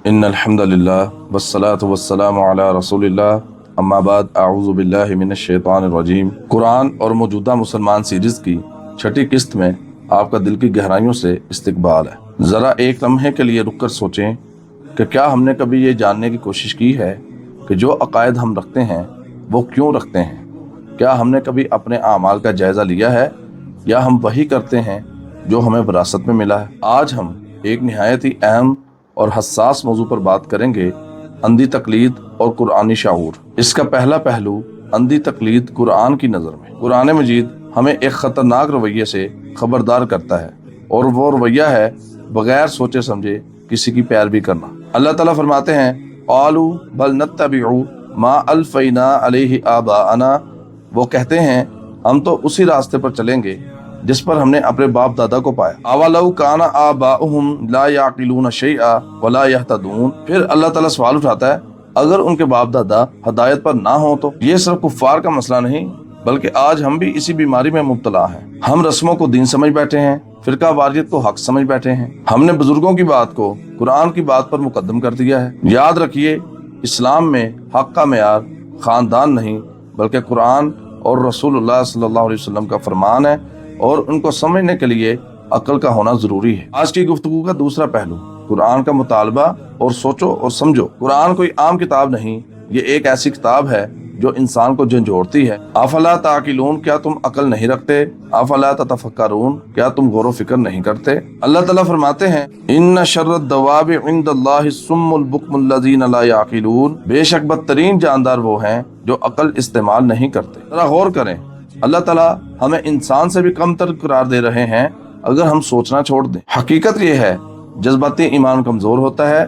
ان الحمدللہ والصلاة والسلام علی رسول اللہ اما بعد اعوذ باللہ من الشیطان الرجیم۔ قرآن اور موجودہ مسلمان سیریز کی چھٹی قسط میں آپ کا دل کی گہرائیوں سے استقبال ہے۔ ذرا ایک لمحے کے لیے رک کر سوچیں کہ کیا ہم نے کبھی یہ جاننے کی کوشش کی ہے کہ جو عقائد ہم رکھتے ہیں وہ کیوں رکھتے ہیں؟ کیا ہم نے کبھی اپنے اعمال کا جائزہ لیا ہے یا ہم وہی کرتے ہیں جو ہمیں وراثت میں ملا ہے؟ آج ہم ایک نہایت ہی اہم اور حساس موضوع پر بات کریں گے، اندھی تقلید اور قرآنی شعور۔ اس کا پہلا پہلو اندھی تقلید قرآن کی نظر میں۔ قرآن مجید ہمیں ایک خطرناک رویے سے خبردار کرتا ہے، اور وہ رویہ ہے بغیر سوچے سمجھے کسی کی پیروی کرنا۔ اللہ تعالیٰ فرماتے ہیں قالوا بل نتبع ما الفینا علیہ آباءنا، وہ کہتے ہیں ہم تو اسی راستے پر چلیں گے جس پر ہم نے اپنے باپ دادا کو پایا۔ اولو کان آباؤہم لا یعقلون شیئا ولا یہتدون، پھر اللہ تعالیٰ سوال اٹھاتا ہے اگر ان کے باپ دادا ہدایت پر نہ ہوں تو؟ یہ صرف کفار کا مسئلہ نہیں بلکہ آج ہم بھی اسی بیماری میں مبتلا ہیں۔ ہم رسموں کو دین سمجھ بیٹھے ہیں، فرقہ واریت کو حق سمجھ بیٹھے ہیں، ہم نے بزرگوں کی بات کو قرآن کی بات پر مقدم کر دیا ہے۔ یاد رکھیے، اسلام میں حق کا معیار خاندان نہیں بلکہ قرآن اور رسول اللہ صلی اللہ علیہ وسلم کا فرمان ہے، اور ان کو سمجھنے کے لیے عقل کا ہونا ضروری ہے۔ آج کی گفتگو کا دوسرا پہلو قرآن کا مطالبہ اور سوچو اور سمجھو۔ قرآن کوئی عام کتاب نہیں، یہ ایک ایسی کتاب ہے جو انسان کو جھنجھوڑتی ہے۔ افلا تعقلون، کیا تم عقل نہیں رکھتے؟ افلا تتفکرون، کیا تم غور و فکر نہیں کرتے؟ اللہ تعالیٰ فرماتے ہیں ان شر الدواب عند اللہ الصم البکم الذین لا یعقلون، بے شک بدترین جاندار وہ ہیں جو عقل استعمال نہیں کرتے۔ ذرا غور کریں، اللہ تعالیٰ ہمیں انسان سے بھی کم تر قرار دے رہے ہیں اگر ہم سوچنا چھوڑ دیں۔ حقیقت یہ ہے جذباتی ایمان کمزور ہوتا ہے،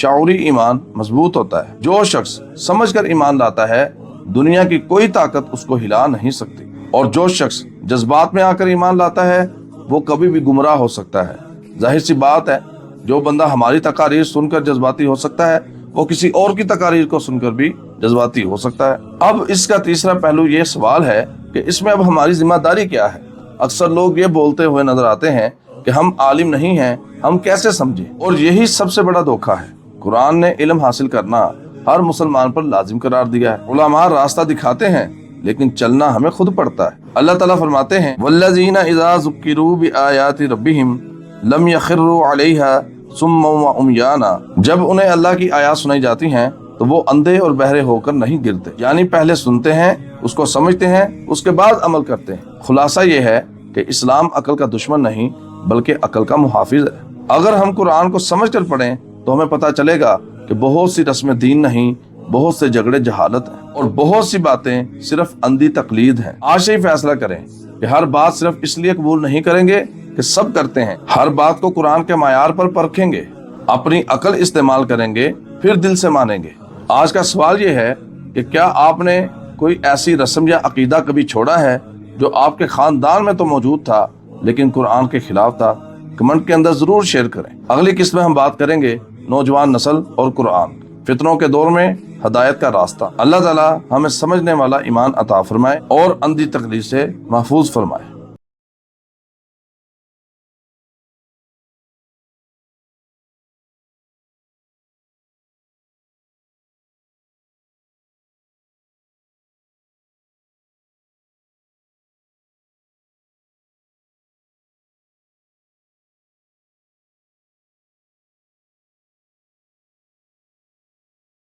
شعوری ایمان مضبوط ہوتا ہے۔ جو شخص سمجھ کر ایمان لاتا ہے دنیا کی کوئی طاقت اس کو ہلا نہیں سکتی، اور جو شخص جذبات میں آ کر ایمان لاتا ہے وہ کبھی بھی گمراہ ہو سکتا ہے۔ ظاہر سی بات ہے جو بندہ ہماری تقاریر سن کر جذباتی ہو سکتا ہے وہ کسی اور کی تقاریر کو سن کر بھی جذباتی ہو سکتا ہے۔ اب اس کا تیسرا پہلو یہ سوال ہے کہ اس میں اب ہماری ذمہ داری کیا ہے؟ اکثر لوگ یہ بولتے ہوئے نظر آتے ہیں کہ ہم عالم نہیں ہیں، ہم کیسے سمجھیں؟ اور یہی سب سے بڑا دھوکہ ہے۔ قرآن نے علم حاصل کرنا ہر مسلمان پر لازم قرار دیا ہے۔ علماء راستہ دکھاتے ہیں لیکن چلنا ہمیں خود پڑتا ہے۔ اللہ تعالیٰ فرماتے ہیں والذین اذا ذکروا بآیات ربہم لم یخروا علیہا صما وعمیانا، جب انہیں اللہ کی آیات سنائی جاتی ہیں تو وہ اندھے اور بہرے ہو کر نہیں گرتے، یعنی پہلے سنتے ہیں، اس کو سمجھتے ہیں، اس کے بعد عمل کرتے ہیں۔ خلاصہ یہ ہے کہ اسلام عقل کا دشمن نہیں بلکہ عقل کا محافظ ہے۔ اگر ہم قرآن کو سمجھ کر پڑھیں تو ہمیں پتہ چلے گا کہ بہت سی رسم دین نہیں، بہت سے جھگڑے جہالت ہیں، اور بہت سی باتیں صرف اندھی تقلید ہیں۔ آج سے ہی فیصلہ کریں کہ ہر بات صرف اس لیے قبول نہیں کریں گے کہ سب کرتے ہیں، ہر بات کو قرآن کے معیار پر پرکھیں گے، اپنی عقل استعمال کریں گے، پھر دل سے مانیں گے۔ آج کا سوال یہ ہے کہ کیا آپ نے کوئی ایسی رسم یا عقیدہ کبھی چھوڑا ہے جو آپ کے خاندان میں تو موجود تھا لیکن قرآن کے خلاف تھا؟ کمنٹ کے اندر ضرور شیئر کریں۔ اگلی قسط میں ہم بات کریں گے نوجوان نسل اور قرآن، فتنوں کے دور میں ہدایت کا راستہ۔ اللہ تعالیٰ ہمیں سمجھنے والا ایمان عطا فرمائے اور اندھی تقلید سے محفوظ فرمائے۔